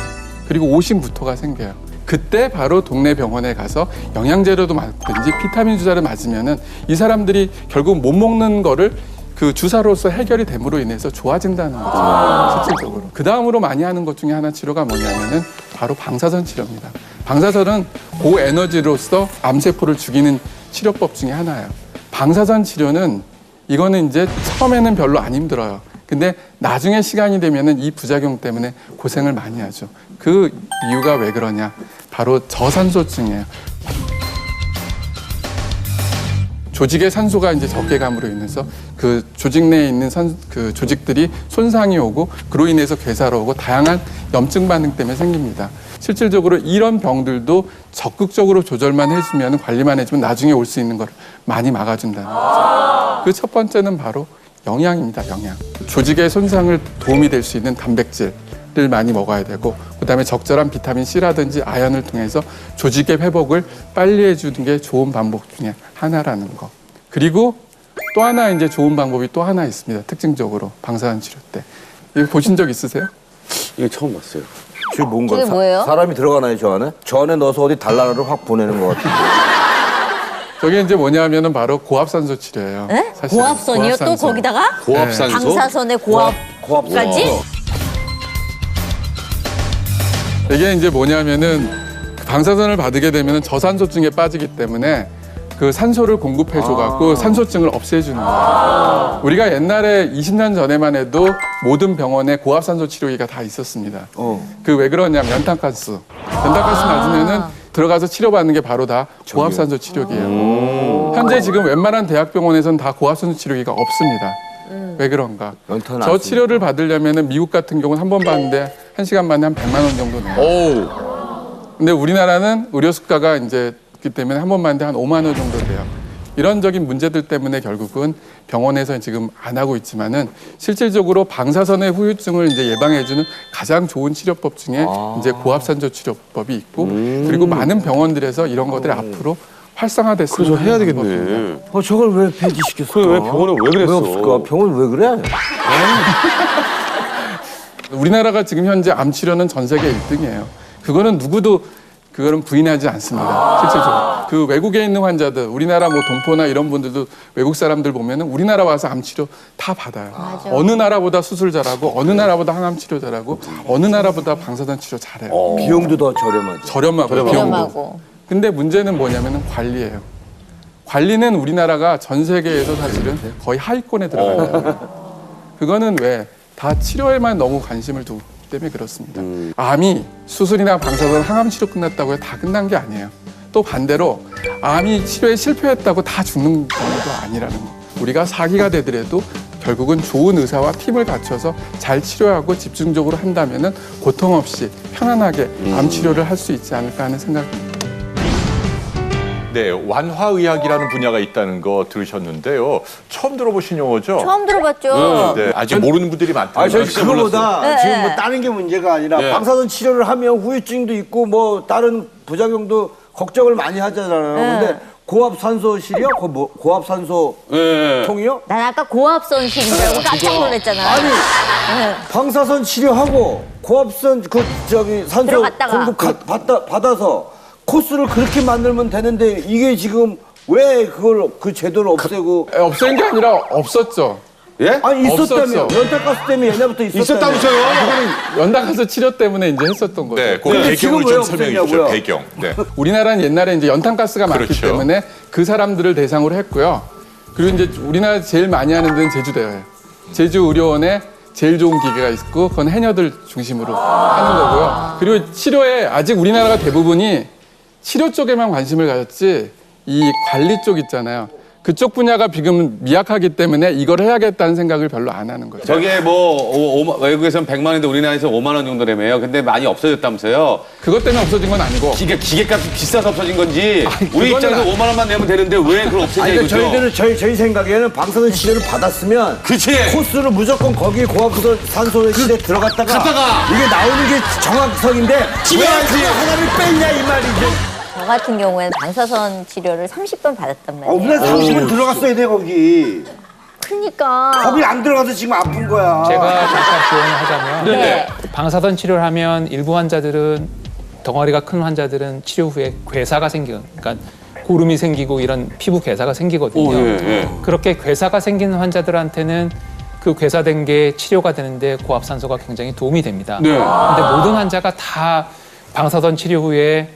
그리고 오심부터가 생겨요. 그때 바로 동네 병원에 가서 영양제로도 맞든지 비타민 주사를 맞으면은 이 사람들이 결국 못 먹는 거를 그 주사로서 해결이 됨으로 인해서 좋아진다는 거죠. 실질적으로. 그 다음으로 많이 하는 것 중에 하나 치료가 뭐냐면은 바로 방사선 치료입니다. 방사선은 고에너지로서 암세포를 죽이는 치료법 중에 하나예요. 방사선 치료는 이거는 이제 처음에는 별로 안 힘들어요. 근데 나중에 시간이 되면은 이 부작용 때문에 고생을 많이 하죠. 그 이유가 왜 그러냐? 바로 저산소증이에요. 조직의 산소가 이제 적게 감으로 인해서 그 조직 내에 있는 그 조직들이 손상이 오고 그로 인해서 괴사로 오고 다양한 염증 반응 때문에 생깁니다. 실질적으로 이런 병들도 적극적으로 조절만 해주면 관리만 해주면 나중에 올 수 있는 걸 많이 막아준다는 거죠. 그 첫 번째는 바로 영양입니다. 영양. 조직의 손상을 도움이 될 수 있는 단백질을 많이 먹어야 되고 그다음에 적절한 비타민 C라든지 아연을 통해서 조직의 회복을 빨리 해주는 게 좋은 방법 중에 하나라는 거. 그리고 또 하나 이제 좋은 방법이 또 하나 있습니다. 특징적으로 방사선 치료 때. 이거 보신 적 있으세요? 이거 처음 봤어요. 지금 뭔가 저게 뭐예요? 사람이 들어가나요, 저 안에? 저 안에 넣어서 어디 달나라를 확 보내는 것 같아요. 저게 이제 뭐냐면은 바로 고압산소 치료예요. 에? 사실은. 고압선이요? 또 고압산소. 거기다가 고압산소? 방사선의 고압까지? 이게 이제 뭐냐면은 방사선을 받게 되면은 저산소증에 빠지기 때문에 그 산소를 공급해줘갖고 산소증을 없애주는 거예요. 우리가 옛날에 20년 전에만 해도 모든 병원에 고압산소 치료기가 다 있었습니다. 그 왜 그러냐면 연탄가스 맞으면은 들어가서 치료받는 게 바로 다 고압산소 치료기예요. 현재 지금 웬만한 대학병원에서는 다 고압산소 치료기가 없습니다. 왜 그런가? 저 치료를 받으려면은 미국 같은 경우는 한 번 받는데 1시간 만에 한 100만 원 정도 내요. 근데 우리나라는 의료 수가가 이제 있기 때문에 한 번 받는데 한 5만 원 정도 돼요. 이런적인 문제들 때문에 결국은 병원에서 지금 안 하고 있지만은 실질적으로 방사선의 후유증을 이제 예방해주는 가장 좋은 치료법 중에 이제 고압산소 치료법이 있고 그리고 많은 병원들에서 이런 것들이 앞으로 활성화됐으면 그래서 해야 되겠네. 저걸 왜 폐지시켰을까? 그래, 왜 병원에 왜 그랬어? 왜 없을까? 병원 왜 그래? 우리나라가 지금 현재 암 치료는 전 세계 1등이에요. 그거는 누구도 그거는 부인하지 않습니다. 실질적으로. 그 외국에 있는 환자들, 우리나라 뭐 동포나 이런 분들도 외국 사람들 보면은 우리나라 와서 암 치료 다 받아요. 맞아. 어느 나라보다 수술 잘하고, 어느 나라보다 항암 치료 잘하고, 어느 나라보다 방사선 치료 잘해요. 비용도 더 저렴하죠. 저렴하고, 비용도. 저렴하고. 근데 문제는 뭐냐면은 관리예요. 관리는 우리나라가 전 세계에서 사실은 거의 하위권에 들어가요. 그거는 왜? 다 치료에만 너무 관심을 두기 때문에 그렇습니다. 암이 수술이나 방사선, 항암 치료 끝났다고 해서 다 끝난 게 아니에요. 또 반대로 암이 치료에 실패했다고 다 죽는 경우도 아니라는 거. 우리가 사기가 되더라도 결국은 좋은 의사와 팀을 갖춰서 잘 치료하고 집중적으로 한다면은 고통 없이 편안하게 암 치료를 할 수 있지 않을까 하는 생각입니다. 네, 완화의학이라는 분야가 있다는 거 들으셨는데요. 처음 들어보신 용어죠? 처음 들어봤죠. 네, 아직 모르는 분들이 많다는 아, 저희 거죠. 그거보다 네, 지금 네. 뭐 다른 게 문제가 아니라 네. 방사선 치료를 하면 후유증도 있고 뭐 다른 부작용도 걱정을 많이 하잖아요. 근데 고압산소실이요? 고압산소 통이요? 난 아까 고압선 실이라고 깜짝 놀랐잖아. 아니 네. 방사선 치료하고 고압선 산소 들어갔다가. 공급 받아서 코스를 그렇게 만들면 되는데 이게 지금 왜 그걸 그 제도를 없애고 없앤 게 아니라 없었죠. 예? 아니 있었다며 없었죠. 연탄가스 때문에 옛날부터 있었다며 있었다면서요? 연탄가스 치료 때문에 이제 했었던 거죠. 네, 그 근데 배경을 지금 왜 좀 설명해 주죠. 없앴냐고요? 배경. 네. 우리나라는 옛날에 이제 연탄가스가 많기 그렇죠. 때문에 그 사람들을 대상으로 했고요. 그리고 이제 우리나라 제일 많이 하는 데는 제주대예요. 제주 의료원에 제일 좋은 기계가 있고 그건 해녀들 중심으로 하는 거고요. 그리고 치료에 아직 우리나라가 대부분이 치료 쪽에만 관심을 가졌지 이 관리 쪽 있잖아요. 그쪽 분야가 지금 미약하기 때문에 이걸 해야겠다는 생각을 별로 안 하는 거죠. 저게 뭐 외국에서는 100만 원인데 우리나라에서 5만 원 정도라며요. 근데 많이 없어졌다면서요. 그것 때문에 없어진 건 아니고 기계값이 비싸서 없어진 건지 우리 그거는 입장에서 5만 원만 내면 되는데 왜 그걸 없애냐 아니, 이거죠. 저희들은 저희 생각에는 방사선 치료를 받았으면 그치. 코스를 무조건 거기 고압선 산소의 실에 들어갔다가 갔다가. 이게 나오는 게 정확성인데 왜 그거 하나를 뺐냐 이 말이죠. 저 같은 경우에는 방사선 치료를 30번 받았단 말이에요. 나 30분 들어갔어야 돼 거기. 그러니까. 거기 안 들어가서 지금 아픈 거야. 제가 잠깐 조언을 하자면 네. 방사선 치료를 하면 일부 환자들은 덩어리가 큰 환자들은 치료 후에 괴사가 생기고 그러니까 고름이 생기고 이런 피부 괴사가 생기거든요. 그렇게 괴사가 생기는 환자들한테는 그 괴사된 게 치료가 되는데 고압산소가 굉장히 도움이 됩니다. 그런데 모든 환자가 다 방사선 치료 후에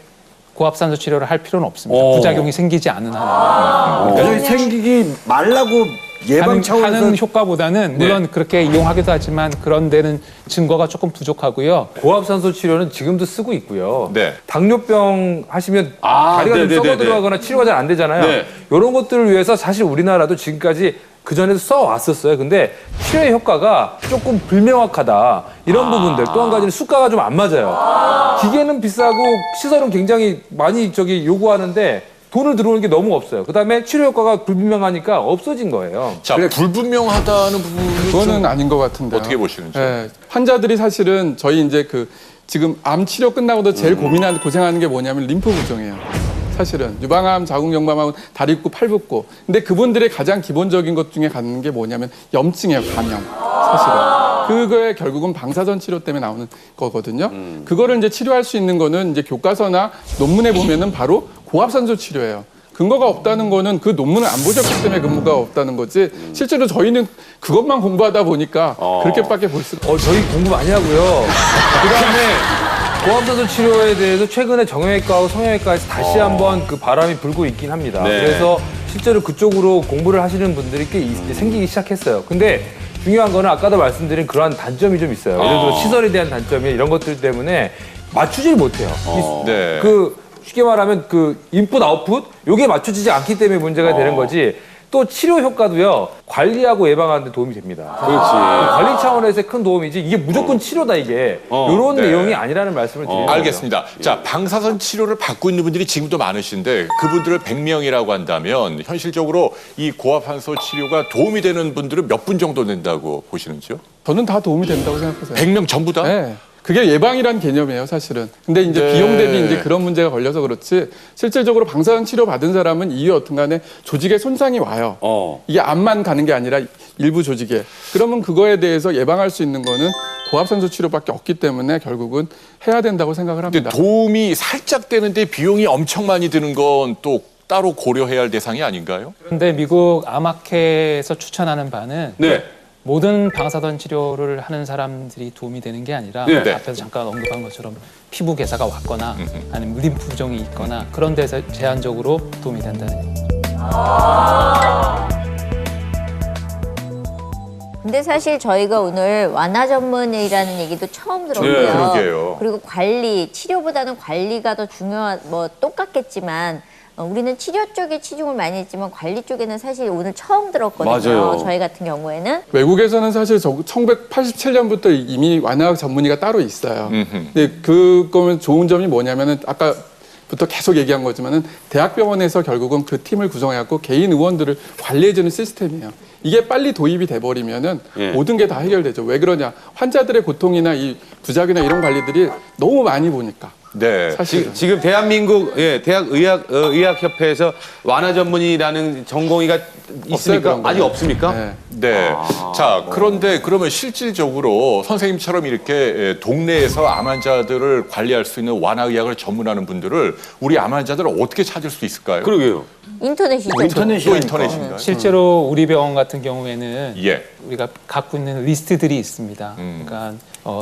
고압산소 치료를 할 필요는 없습니다. 부작용이 생기지 않은 한은. 그래서 생기기 말라고 예방 차원에서 하는 효과보다는 물론 그렇게 이용하기도 하지만 그런 데는 증거가 조금 부족하고요. 고압산소 치료는 지금도 쓰고 있고요. 네. 당뇨병 하시면 다리가 좀 썩어 들어가거나 치료가 잘 안 되잖아요. 이런 것들을 위해서 사실 우리나라도 지금까지 그전에도 써왔었어요. 근데 치료의 효과가 조금 불명확하다. 이런 부분들. 또 한 가지는 수가가 좀 안 맞아요. 기계는 비싸고 시설은 굉장히 많이 요구하는데 돈을 들어오는 게 너무 없어요. 그다음에 치료 효과가 불분명하니까 없어진 거예요. 자, 불분명하다는 부분은 그거는 아닌 것 같은데. 어떻게 보시는지. 환자들이 사실은 저희 이제 지금 암 치료 끝나고도 제일 고생하는 게 뭐냐면 림프 부종이에요. 사실은 유방암, 자궁경부암하고 다리 붓고 팔 붓고. 근데 그분들의 가장 기본적인 것 중에 갖는 게 뭐냐면 염증이에요. 감염. 사실은. 그거에 결국은 방사선 치료 때문에 나오는 거거든요. 그거를 이제 치료할 수 있는 거는 이제 교과서나 논문에 보면은 바로 고압산소 치료예요. 근거가 없다는 거는 그 논문을 안 보셨기 때문에 근거가 없다는 거지. 실제로 저희는 그것만 공부하다 보니까 그렇게밖에 볼 수가 없어요. 저희 공부 많이 하고요. 그다음에 고압산소 치료에 대해서 최근에 정형외과하고 성형외과에서 다시 한번 그 바람이 불고 있긴 합니다. 그래서 실제로 그쪽으로 공부를 하시는 분들이 꽤 이제 생기기 시작했어요. 근데 중요한 거는 아까도 말씀드린 그러한 단점이 좀 있어요. 예를 들어 시설에 대한 단점이 이런 것들 때문에 맞추질 못해요. 쉽게 말하면 인풋 아웃풋 요게 맞춰지지 않기 때문에 문제가 되는 거지. 또 치료 효과도요 관리하고 예방하는 데 도움이 됩니다. 그렇지. 관리 차원에서의 큰 도움이지 이게 무조건 치료다 이게 이런 내용이 아니라는 말씀을 드리는 거예요. 알겠습니다. 자, 방사선 치료를 받고 있는 분들이 지금도 많으신데 그분들을 100명이라고 한다면 현실적으로 이 고압산소 치료가 도움이 되는 분들은 몇 분 정도 된다고 보시는지요? 저는 다 도움이 된다고 생각하세요. 100명 전부 다? 네. 그게 예방이란 개념이에요, 사실은. 근데 이제 비용 대비 이제 그런 문제가 걸려서 그렇지 실질적으로 방사선 치료 받은 사람은 이유 어떤 간에 조직에 손상이 와요. 이게 암만 가는 게 아니라 일부 조직에. 그러면 그거에 대해서 예방할 수 있는 거는 고압산소 치료밖에 없기 때문에 결국은 해야 된다고 생각을 합니다. 근데 도움이 살짝 되는데 비용이 엄청 많이 드는 건 또 따로 고려해야 할 대상이 아닌가요? 그런데 미국 암학회에서 추천하는 바는 모든 방사선 치료를 하는 사람들이 도움이 되는 게 아니라 앞에서 잠깐 언급한 것처럼 피부 괴사가 왔거나 아니면 림프 부종이 있거나 그런 데서 제한적으로 도움이 된다는 얘기죠. 근데 사실 저희가 오늘 완화 전문의라는 얘기도 처음 들었고요. 그러게요. 그리고 관리, 치료보다는 관리가 더 똑같겠지만 우리는 치료 쪽에 치중을 많이 했지만 관리 쪽에는 사실 오늘 처음 들었거든요. 맞아요. 저희 같은 경우에는. 외국에서는 사실 1987년부터 이미 완화학 전문의가 따로 있어요. 근데 그거면 좋은 점이 뭐냐면은 아까부터 계속 얘기한 거지만은 대학병원에서 결국은 그 팀을 구성해갖고 개인 의원들을 관리해주는 시스템이에요. 이게 빨리 도입이 돼버리면은 모든 게 다 해결되죠. 왜 그러냐? 환자들의 고통이나 이 부작이나 이런 관리들이 너무 많이 보니까. 네. 사실은. 지금 대한민국 대학의학협회에서 완화 전문의라는 전공의가 있습니까? 그런 아직 거는. 없습니까? 네. 자, 그런데 그러면 실질적으로 선생님처럼 이렇게 동네에서 암 환자들을 관리할 수 있는 완화의학을 전문하는 분들을 우리 암 환자들을 어떻게 찾을 수 있을까요? 그러게요. 인터넷이죠. 또 인터넷인가요? 실제로 우리 병원 같은 경우에는 예. 우리가 갖고 있는 리스트들이 있습니다. 그러니까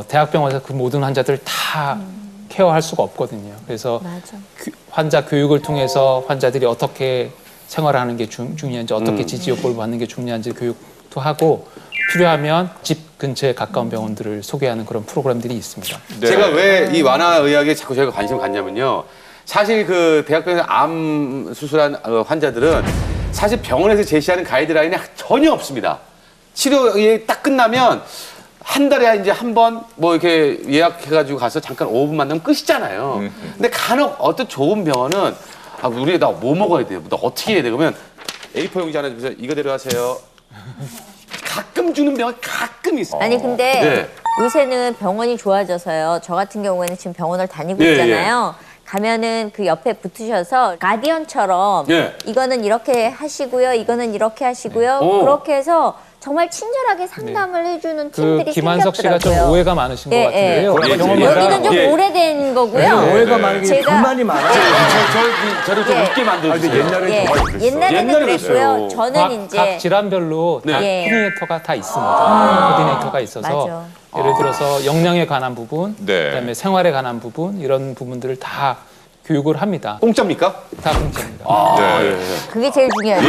대학병원에서 그 모든 환자들을 다 케어할 수가 없거든요. 그래서 환자 교육을 통해서 환자들이 어떻게 생활하는 게 중요한지 어떻게 지지요법을 받는 게 중요한지 교육도 하고 필요하면 집 근처에 가까운 병원들을 소개하는 그런 프로그램들이 있습니다. 제가 왜 이 완화의학에 자꾸 저희가 관심을 갖냐면요. 사실 그 대학병원에서 암 수술한 환자들은 사실 병원에서 제시하는 가이드라인이 전혀 없습니다. 치료에 딱 끝나면 한 달에 이제 한 번 뭐 이렇게 예약해가지고 가서 잠깐 5분 만나면 끝이잖아요. 근데 간혹 어떤 좋은 병원은 우리 나 뭐 먹어야 돼요? 나 어떻게 해야 돼? 그러면 A4 용지 하나 주면서 이거 데려가세요. 가끔 주는 병원 가끔 있어요. 아니 근데 요새는 병원이 좋아져서요. 저 같은 경우에는 지금 병원을 다니고 있잖아요. 가면은 그 옆에 붙으셔서 가디언처럼 이거는 이렇게 하시고요. 이거는 이렇게 하시고요. 그렇게 해서 정말 친절하게 상담을 해주는 팀들이 김한석 씨가 좀 생겼더라고요. 오해가 많으신 것 같은데요. 여기는 좀 오래된 거고요. 오해가 많은 게 불만이 많아요. 저를 좀 웃게 만들어주세요. 옛날에는 그랬고요. 저는 이제 각 질환별로 다 코디네이터가 다 있습니다. 코디네이터가 있어서 예를 들어서 영양에 관한 부분, 그다음에 생활에 관한 부분 이런 부분들을 다 교육을 합니다. 공짜입니까? 다 공짜입니다. 그게 제일 중요하죠.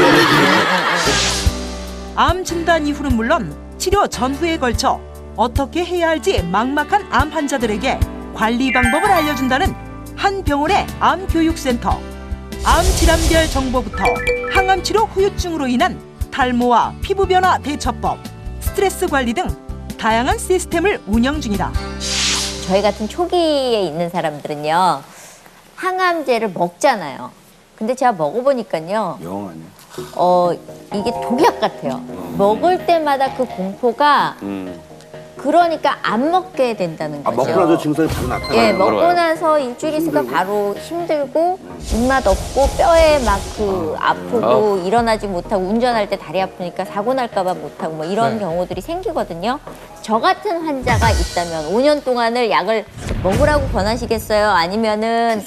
암 진단 이후는 물론 치료 전후에 걸쳐 어떻게 해야 할지 막막한 암 환자들에게 관리 방법을 알려준다는 한 병원의 암교육센터. 암 질환별 정보부터 항암 치료 후유증으로 인한 탈모와 피부 변화 대처법, 스트레스 관리 등 다양한 시스템을 운영 중이다. 저희 같은 초기에 있는 사람들은요, 항암제를 먹잖아요. 근데 제가 먹어보니까요, 영 아니야. 이게 독약 같아요. 먹을 때마다 그 공포가 그러니까 안 먹게 된다는 거죠. 먹고 나서 증상이 바로 나타나요. 예, 먹고 나서 일주일 있으니까 바로 힘들고 입맛 없고 뼈에 막 그 아프고 일어나지 못하고 운전할 때 다리 아프니까 사고 날까봐 못하고 뭐 이런 경우들이 생기거든요. 저 같은 환자가 있다면 5년 동안을 약을 먹으라고 권하시겠어요? 아니면은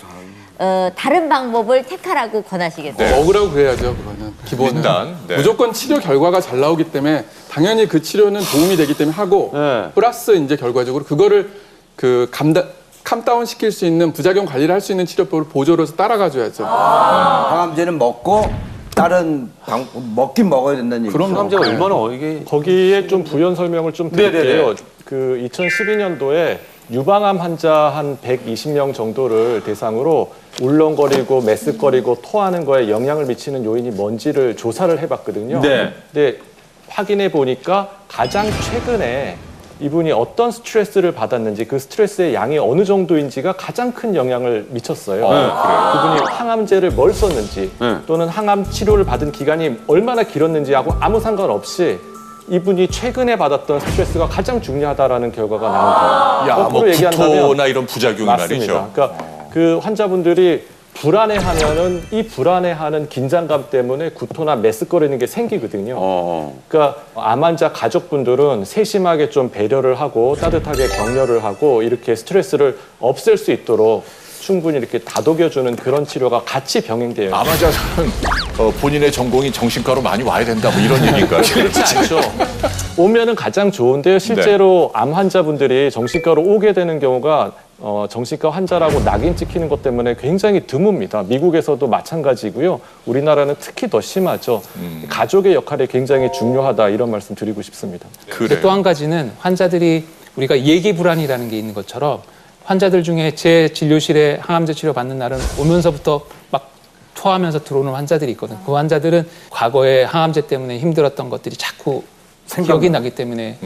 다른 방법을 택하라고 권하시겠어요? 먹으라고 그래야죠, 그거는. 기본은. 일단, 네. 무조건 치료 결과가 잘 나오기 때문에 당연히 그 치료는 도움이 되기 때문에 하고 플러스 이제 결과적으로 그거를 그 캄다운 시킬 수 있는 부작용 관리를 할 수 있는 치료법을 보조로서 따라가줘야죠. 항암제는 먹고 다른 먹긴 먹어야 된다는 얘기죠. 그런 감자가 얼마나 이게 거기에 좀 부연 설명을 좀 드릴게요. 그 2012년도에 유방암 환자 한 120명 정도를 대상으로 울렁거리고 메스거리고 토하는 거에 영향을 미치는 요인이 뭔지를 조사를 해봤거든요. 네. 근데 확인해 보니까 가장 최근에 이분이 어떤 스트레스를 받았는지 그 스트레스의 양이 어느 정도인지가 가장 큰 영향을 미쳤어요. 그분이 항암제를 뭘 썼는지 또는 항암 치료를 받은 기간이 얼마나 길었는지하고 아무 상관없이 이분이 최근에 받았던 스트레스가 가장 중요하다라는 결과가 나온 거예요. 야, 뭐 거꾸로 얘기한다면 구토나 이런 부작용이 맞습니다. 말이죠. 그러니까 그 환자분들이 불안해하면은 이 불안해하는 긴장감 때문에 구토나 메스꺼리는 게 생기거든요. 그러니까 암 환자 가족분들은 세심하게 좀 배려를 하고 따뜻하게 격려를 하고 이렇게 스트레스를 없앨 수 있도록 충분히 이렇게 다독여주는 그런 치료가 같이 병행돼요. 암 환자는 본인의 전공이 정신과로 많이 와야 된다 뭐 이런 얘기인가요? 그렇지 않죠. 오면은 가장 좋은데요. 실제로 암 환자분들이 정신과로 오게 되는 경우가 정신과 환자라고 낙인 찍히는 것 때문에 굉장히 드뭅니다. 미국에서도 마찬가지고요. 우리나라는 특히 더 심하죠. 가족의 역할이 굉장히 중요하다 이런 말씀 드리고 싶습니다. 근데 또 한 가지는 환자들이 우리가 예기 불안이라는 게 있는 것처럼 환자들 중에 제 진료실에 항암제 치료 받는 날은 오면서부터 막 토하면서 들어오는 환자들이 있거든요. 그 환자들은 과거에 항암제 때문에 힘들었던 것들이 자꾸 기억이 나기 때문에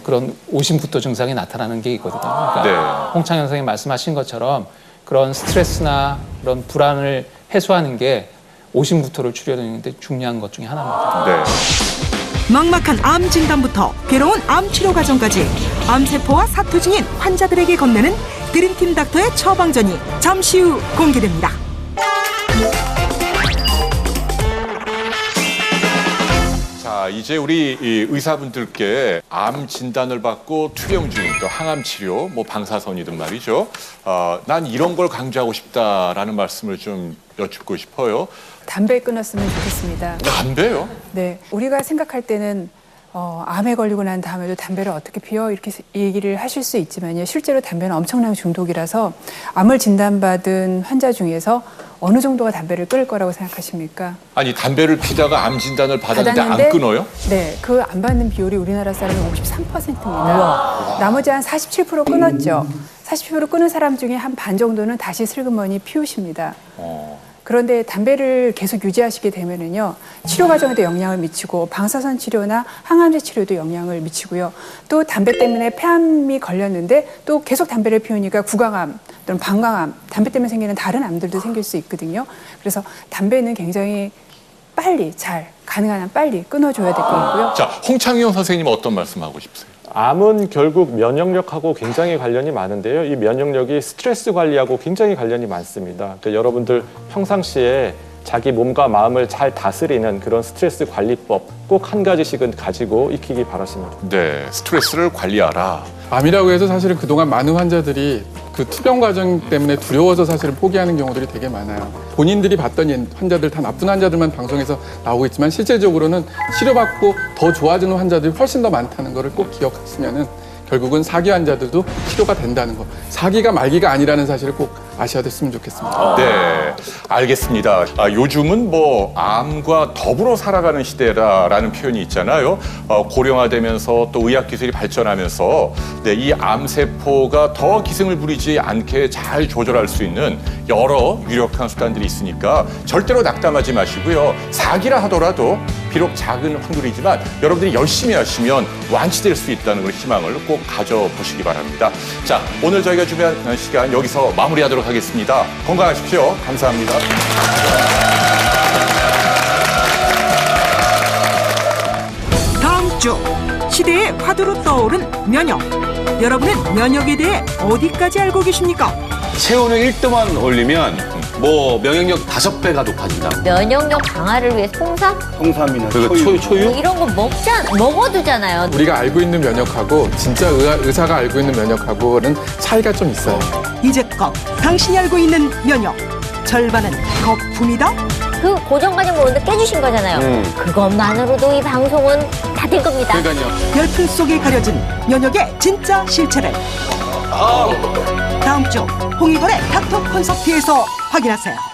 그런 오심부터 증상이 나타나는 게 있거든요. 그러니까 홍창현 선생님 말씀하신 것처럼 그런 스트레스나 그런 불안을 해소하는 게 오심부터를 줄여드리는 데 중요한 것 중에 하나입니다. 막막한 암 진단부터 괴로운 암 치료 과정까지 암세포와 사투 중인 환자들에게 건네는 드림팀 닥터의 처방전이 잠시 후 공개됩니다. 자, 이제 우리 이 의사분들께 암 진단을 받고 투병 중인 또 항암 치료, 뭐 방사선이든 말이죠. 난 이런 걸 강조하고 싶다라는 말씀을 좀 여쭙고 싶어요. 담배 끊었으면 좋겠습니다. 담배요? 네, 우리가 생각할 때는 암에 걸리고 난 다음에도 담배를 어떻게 피워 이렇게 얘기를 하실 수 있지만요. 실제로 담배는 엄청난 중독이라서 암을 진단받은 환자 중에서 어느 정도가 담배를 끊을 거라고 생각하십니까? 아니, 담배를 피다가 암 진단을 받았는데 안 끊어요? 네, 그 안 받는 비율이 우리나라 사람이 53%입니다. 나머지 한 47% 끊었죠. 47% 끊은 사람 중에 한 반 정도는 다시 슬그머니 피우십니다. 그런데 담배를 계속 유지하시게 되면은요, 치료 과정에도 영향을 미치고 방사선 치료나 항암제 치료도 영향을 미치고요. 또 담배 때문에 폐암이 걸렸는데 또 계속 담배를 피우니까 구강암 또는 방광암, 담배 때문에 생기는 다른 암들도 생길 수 있거든요. 그래서 담배는 굉장히 빨리 가능한 한 빨리 끊어줘야 될 것 같고요. 자, 홍창현 선생님 어떤 말씀하고 싶으세요? 암은 결국 면역력하고 굉장히 관련이 많은데요. 이 면역력이 스트레스 관리하고 굉장히 관련이 많습니다. 그러니까 여러분들 평상시에 자기 몸과 마음을 잘 다스리는 그런 스트레스 관리법 꼭 한 가지씩은 가지고 익히기 바라십니다. 네, 스트레스를 관리하라. 암이라고 해서 사실은 그동안 많은 환자들이 그 투병 과정 때문에 두려워서 사실은 포기하는 경우들이 되게 많아요. 본인들이 봤던 환자들 다 나쁜 환자들만 방송에서 나오고 있지만 실제적으로는 치료받고 더 좋아지는 환자들이 훨씬 더 많다는 거를 꼭 기억하시면은 결국은 사기 환자들도 치료가 된다는 거. 사기가 말기가 아니라는 사실을 꼭 아셔야 됐으면 좋겠습니다. 네, 알겠습니다. 요즘은 뭐 암과 더불어 살아가는 시대라는 표현이 있잖아요. 고령화되면서 또 의학 기술이 발전하면서 네, 이 암세포가 더 기승을 부리지 않게 잘 조절할 수 있는 여러 유력한 수단들이 있으니까 절대로 낙담하지 마시고요. 사기라 하더라도 비록 작은 확률이지만 여러분들이 열심히 하시면 완치될 수 있다는 그런 희망을 꼭 가져보시기 바랍니다. 자, 오늘 저희가 준비한 시간 여기서 마무리하도록 하겠습니다. 건강하십시오. 감사합니다. 다음 주 시대의 화두로 떠오른 면역. 여러분은 면역에 대해 어디까지 알고 계십니까? 체온을 1도만 올리면 뭐 면역력 5배가 높아진다. 면역력 강화를 위해서 홍삼? 홍삼이나 그리고 초유? 이런 거 먹어두잖아요. 우리가 알고 있는 면역하고 진짜 의사가 알고 있는 면역하고는 차이가 좀 있어요. 이제껏 당신이 알고 있는 면역. 절반은 거품이다. 그 고정관념 모르는데 깨주신 거잖아요. 그것만으로도 이 방송은 다 된 겁니다. 그러니까요. 열풍 속에 가려진 면역의 진짜 실체를 다음 주 홍익원의 닥터 콘서트에서 확인하세요.